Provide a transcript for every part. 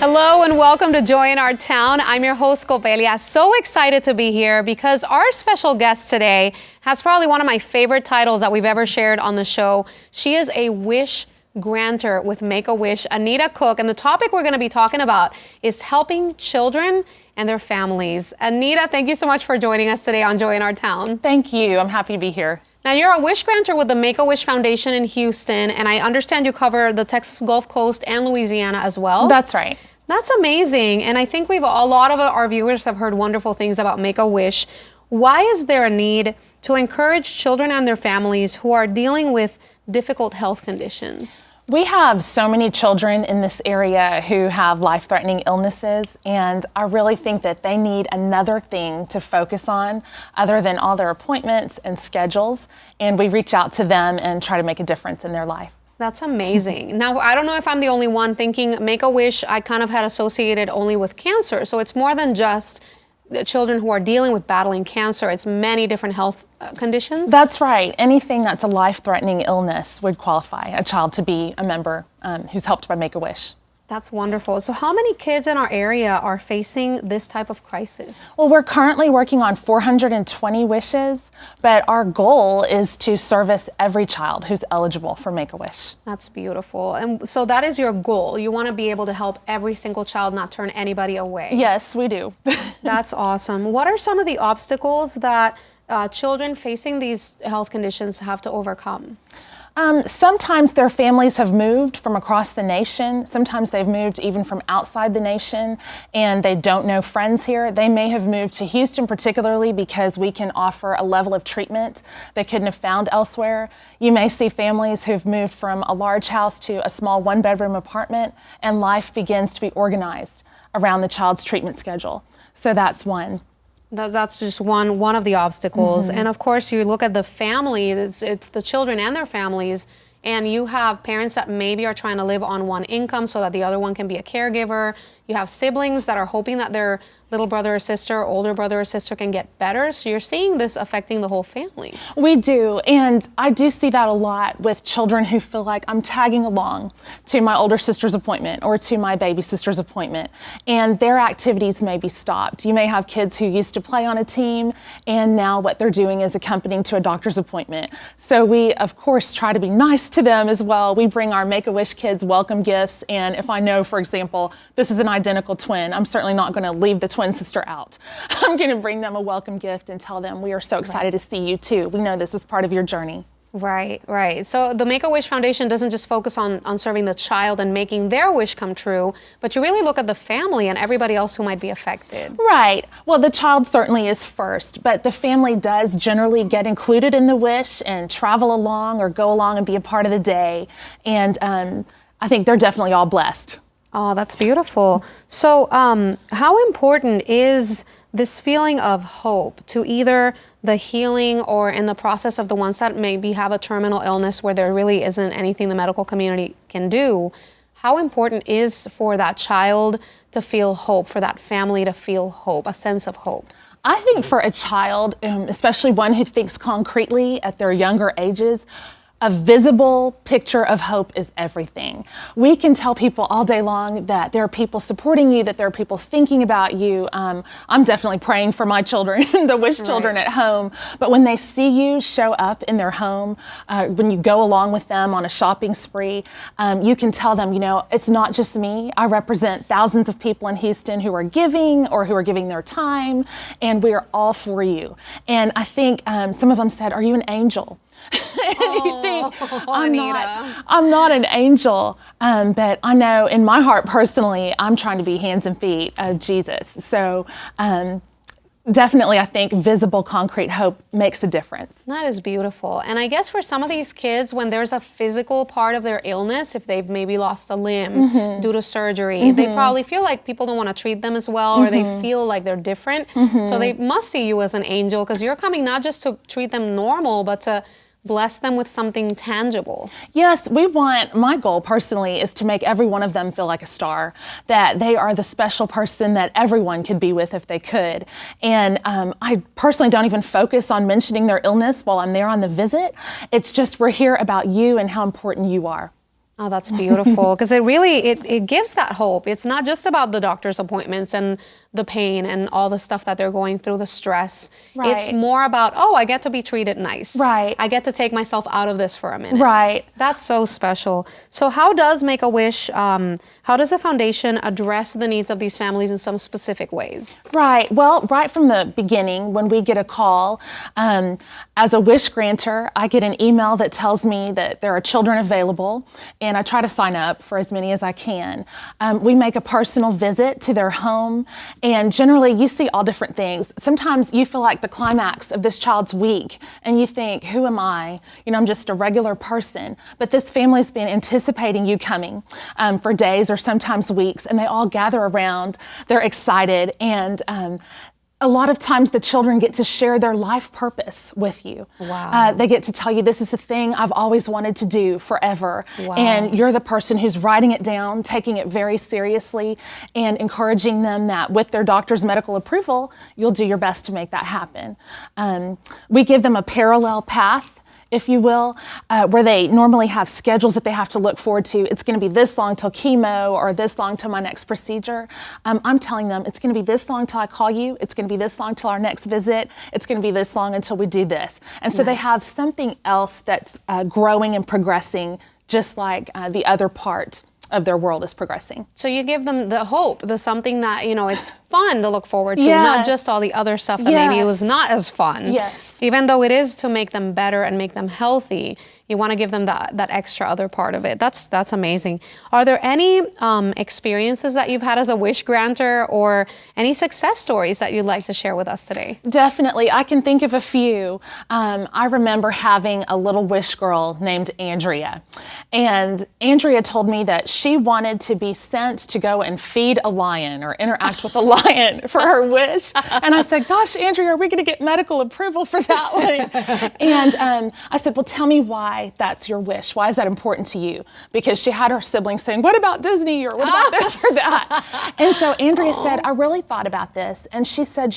Hello and welcome to Joy in Our Town. I'm your host, Coppelia. So excited to be here because our special guest today has probably one of my favorite titles that we've ever shared on the show. She is a wish granter with Make-A-Wish, Anita Cook, and the topic we're going to be talking about is helping children and their families. Anita, thank you so much for joining us today on Joy in Our Town. Thank you. I'm happy to be here. Now, you're a wish granter with the Make-A-Wish Foundation in Houston, and I understand you cover the Texas Gulf Coast and Louisiana as well. That's right. That's amazing. And I think a lot of our viewers have heard wonderful things about Make-A-Wish. Why is there a need to encourage children and their families who are dealing with difficult health conditions? We have so many children in this area who have life-threatening illnesses, and I really think that they need another thing to focus on other than all their appointments and schedules, and we reach out to them and try to make a difference in their life. That's amazing. Now, I don't know if I'm the only one thinking Make-A-Wish I kind of had associated only with cancer, so it's more than just the children who are dealing with battling cancer. It's many different health conditions. That's right. Anything that's a life-threatening illness would qualify a child to be a member who's helped by Make-A-Wish. That's wonderful. So how many kids in our area are facing this type of crisis? Well, we're currently working on 420 wishes, but our goal is to service every child who's eligible for Make-A-Wish. That's beautiful. And so that is your goal. You want to be able to help every single child, not turn anybody away. Yes, we do. That's awesome. What are some of the obstacles that children facing these health conditions have to overcome? Sometimes their families have moved from across the nation. Sometimes they've moved even from outside the nation and they don't know friends here. They may have moved to Houston particularly because we can offer a level of treatment they couldn't have found elsewhere. You may see families who've moved from a large house to a small one-bedroom apartment and life begins to be organized around the child's treatment schedule. So that's one. That's just one of the obstacles. And of course, you look at the family, it's the children and their families, and you have parents that maybe are trying to live on one income so that the other one can be a caregiver. You have siblings that are hoping that their little brother or sister, older brother or sister can get better. So you're seeing this affecting the whole family. We do, and I do see that a lot with children who feel like I'm tagging along to my older sister's appointment or to my baby sister's appointment, and their activities may be stopped. You may have kids who used to play on a team, and now what they're doing is accompanying to a doctor's appointment. So we, of course, try to be nice to them as well. We bring our Make-A-Wish kids welcome gifts, and if I know, for example, this is an identical twin, I'm certainly not going to leave the twin sister out. I'm going to bring them a welcome gift and tell them we are so excited to see you too. We know this is part of your journey. Right. So the Make-A-Wish Foundation doesn't just focus on serving the child and making their wish come true, but you really look at the family and everybody else who might be affected. Right. Well, the child certainly is first, but the family does generally get included in the wish and travel along or go along and be a part of the day. And I think they're definitely all blessed. Oh, that's beautiful. So how important is this feeling of hope to either the healing or in the process of the ones that maybe have a terminal illness where there really isn't anything the medical community can do? How important is for that child to feel hope, for that family to feel hope, a sense of hope? I think for a child, especially one who thinks concretely at their younger ages, a visible picture of hope is everything. We can tell people all day long that there are people supporting you, that there are people thinking about you. I'm definitely praying for my children, the wish children at home. But when they see you show up in their home, when you go along with them on a shopping spree, you can tell them, it's not just me. I represent thousands of people in Houston who are giving or who are giving their time, and we are all for you. And I think some of them said, "Are you an angel?" And you think, I'm not an angel, but I know in my heart personally, I'm trying to be hands and feet of Jesus. So definitely, I think visible, concrete hope makes a difference. That is beautiful. And I guess for some of these kids, when there's a physical part of their illness, if they've maybe lost a limb due to surgery, they probably feel like people don't want to treat them as well, or they feel like they're different. So they must see you as an angel because you're coming not just to treat them normal, but to bless them with something tangible. Yes, my goal personally is to make every one of them feel like a star, that they are the special person that everyone could be with if they could. And I personally don't even focus on mentioning their illness while I'm there on the visit. It's just we're here about you and how important you are. Oh, that's beautiful, because it gives that hope. It's not just about the doctor's appointments and the pain and all the stuff that they're going through, the stress. Right. It's more about, oh, I get to be treated nice. Right. I get to take myself out of this for a minute. Right. That's so special. So how does Make-A-Wish, how does the foundation address the needs of these families in some specific ways? Right. Well, right from the beginning, when we get a call, as a wish grantor, I get an email that tells me that there are children available, and I try to sign up for as many as I can. We make a personal visit to their home, and generally you see all different things. Sometimes you feel like the climax of this child's week, and you think, who am I? I'm just a regular person. But this family's been anticipating you coming for days or sometimes weeks, and they all gather around. They're excited, and a lot of times the children get to share their life purpose with you. Wow. They get to tell you, this is the thing I've always wanted to do forever. Wow. And you're the person who's writing it down, taking it very seriously, and encouraging them that with their doctor's medical approval, you'll do your best to make that happen. We give them a parallel path, if you will, where they normally have schedules that they have to look forward to. It's going to be this long till chemo, or this long till my next procedure. I'm telling them it's going to be this long till I call you. It's going to be this long till our next visit. It's going to be this long until we do this. And so they have something else that's growing and progressing, just like the other part of their world is progressing. So you give them the hope, the something that, it's fun to look forward to, Yes. not just all the other stuff that maybe it was not as fun. Yes. Even though it is to make them better and make them healthy, you want to give them that extra other part of it. That's amazing. Are there any experiences that you've had as a wish granter, or any success stories that you'd like to share with us today? Definitely. I can think of a few. I remember having a little wish girl named Andrea. And Andrea told me that she wanted to be sent to go and feed a lion or interact with a lion for her wish. And I said, gosh, Andrea, are we going to get medical approval for that one? And I said, well, tell me why that's your wish. Why is that important to you? Because she had her siblings saying, what about Disney, or what about this or that? And so Andrea said, I really thought about this. And she said,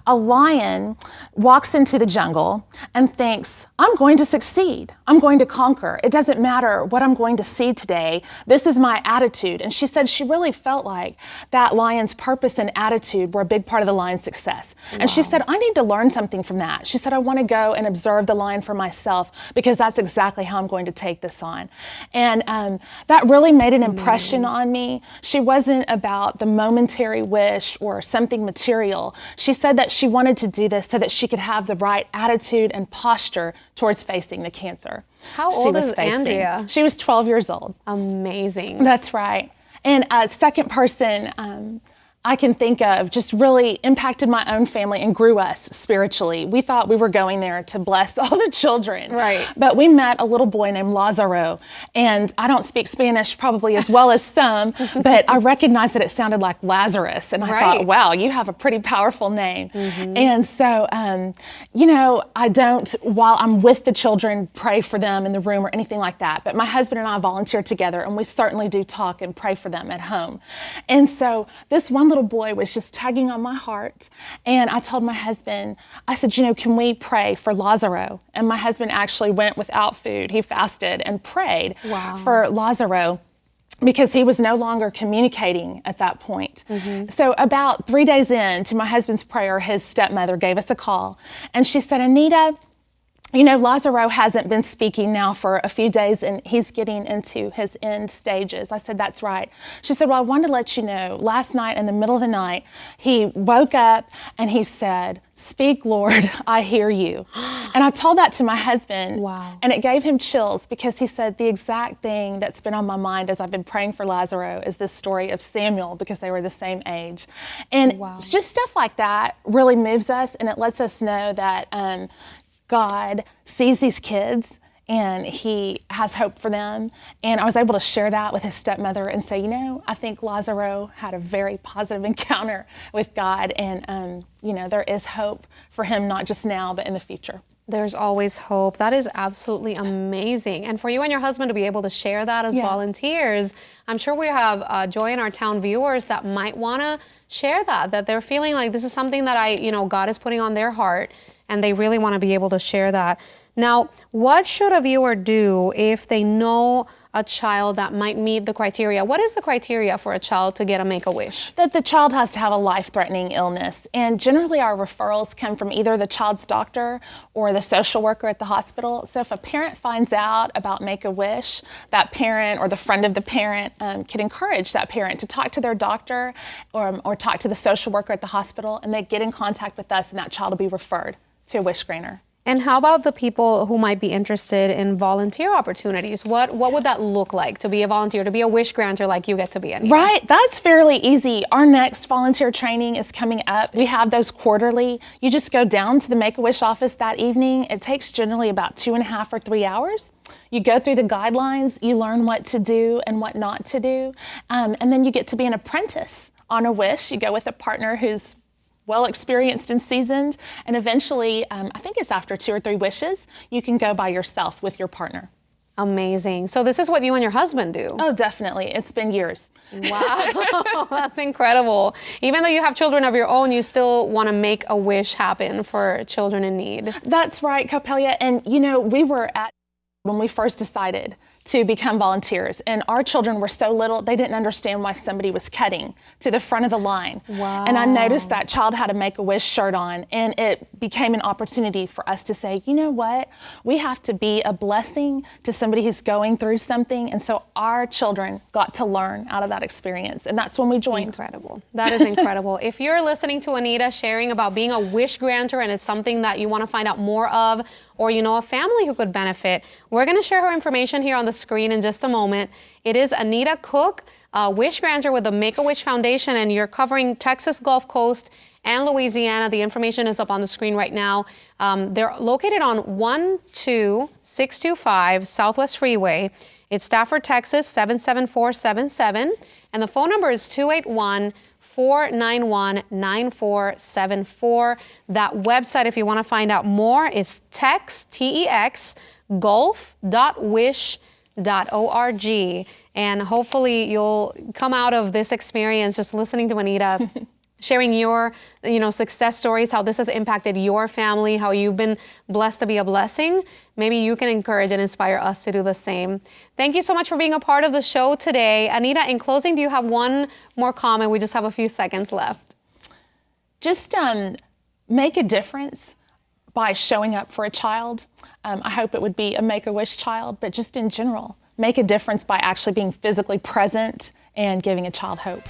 a lion walks into the jungle and thinks, I'm going to succeed. I'm going to conquer. It doesn't matter what I'm going to see today. This is my attitude. And she said she really felt like that lion's purpose and attitude were a big part of the lion's success. Wow. And she said, I need to learn something from that. She said, I want to go and observe the lion for myself, because that's exactly how I'm going to take this on. And that really made an impression on me. She wasn't about the momentary wish or something material. She said that she wanted to do this so that she could have the right attitude and posture towards facing the cancer. How she old was is facing. Andrea? She was 12 years old. Amazing. That's right. And a second person I can think of just really impacted my own family and grew us spiritually. We thought we were going there to bless all the children. Right. But we met a little boy named Lazaro, and I don't speak Spanish probably as well as some, but I recognized that it sounded like Lazarus, and I thought, wow, you have a pretty powerful name. Mm-hmm. And so, I don't, while I'm with the children, pray for them in the room or anything like that, but my husband and I volunteer together, and we certainly do talk and pray for them at home. And so this one little boy was just tugging on my heart, and I told my husband, I said, can we pray for Lazaro? And my husband actually went without food. He fasted and prayed for Lazaro, because he was no longer communicating at that point. Mm-hmm. So about 3 days into my husband's prayer, his stepmother gave us a call, and she said, Anita, Lazaro hasn't been speaking now for a few days, and he's getting into his end stages. I said, that's right. She said, well, I wanted to let you know, last night in the middle of the night, he woke up and he said, speak, Lord, I hear you. And I told that to my husband, and it gave him chills, because he said, the exact thing that's been on my mind as I've been praying for Lazaro is this story of Samuel, because they were the same age. And just stuff like that really moves us, and it lets us know that God sees these kids and he has hope for them. And I was able to share that with his stepmother and say, I think Lazaro had a very positive encounter with God, and there is hope for him, not just now, but in the future. There's always hope. That is absolutely amazing. And for you and your husband to be able to share that as volunteers, I'm sure we have Joy in Our Town viewers that might want to share that they're feeling like this is something that God is putting on their heart, and they really want to be able to share that. Now, what should a viewer do if they know a child that might meet the criteria? What is the criteria for a child to get a Make-A-Wish? That the child has to have a life-threatening illness. And generally our referrals come from either the child's doctor or the social worker at the hospital. So if a parent finds out about Make-A-Wish, that parent or the friend of the parent can encourage that parent to talk to their doctor or talk to the social worker at the hospital, and they get in contact with us, and that child will be referred to a wish granter. And how about the people who might be interested in volunteer opportunities? What would that look like to be a volunteer, to be a wish granter like you get to be, Anita? Right, that's fairly easy. Our next volunteer training is coming up. We have those quarterly. You just go down to the Make-A-Wish office that evening. It takes generally about 2.5 or 3 hours. You go through the guidelines, you learn what to do and what not to do, and then you get to be an apprentice on a wish. You go with a partner who's well experienced and seasoned, and eventually, I think it's after 2 or 3 wishes, you can go by yourself with your partner. Amazing. So this is what you and your husband do? Oh, definitely. It's been years. Wow, that's incredible. Even though you have children of your own, you still want to make a wish happen for children in need. That's right, Coppelia. And you know, we were at when we first decided to become volunteers, and our children were so little they didn't understand why somebody was cutting to the front of the line. Wow. And I noticed that child had a Make-A-Wish shirt on, and it became an opportunity for us to say, you know what, we have to be a blessing to somebody who's going through something. And so our children got to learn out of that experience, and that's when we joined. Incredible. That is incredible. If you're listening to Anita sharing about being a wish granter and it's something that you want to find out more of, or you know a family who could benefit, we're going to share her information here on the screen in just a moment. It is Anita Cook, a wish granter with the Make-A-Wish Foundation, and you're covering Texas Gulf Coast and Louisiana. The information is up on the screen right now. They're located on 12625 Southwest Freeway. It's Stafford, Texas, 77477, and the phone number is 281-491-9474. That website, if you want to find out more, is golf.wish.org. And hopefully you'll come out of this experience just listening to Anita sharing your, success stories, how this has impacted your family, how you've been blessed to be a blessing. Maybe you can encourage and inspire us to do the same. Thank you so much for being a part of the show today. Anita, in closing, do you have one more comment? We just have a few seconds left. Just make a difference by showing up for a child. I hope it would be a Make-A-Wish child, but just in general, make a difference by actually being physically present and giving a child hope.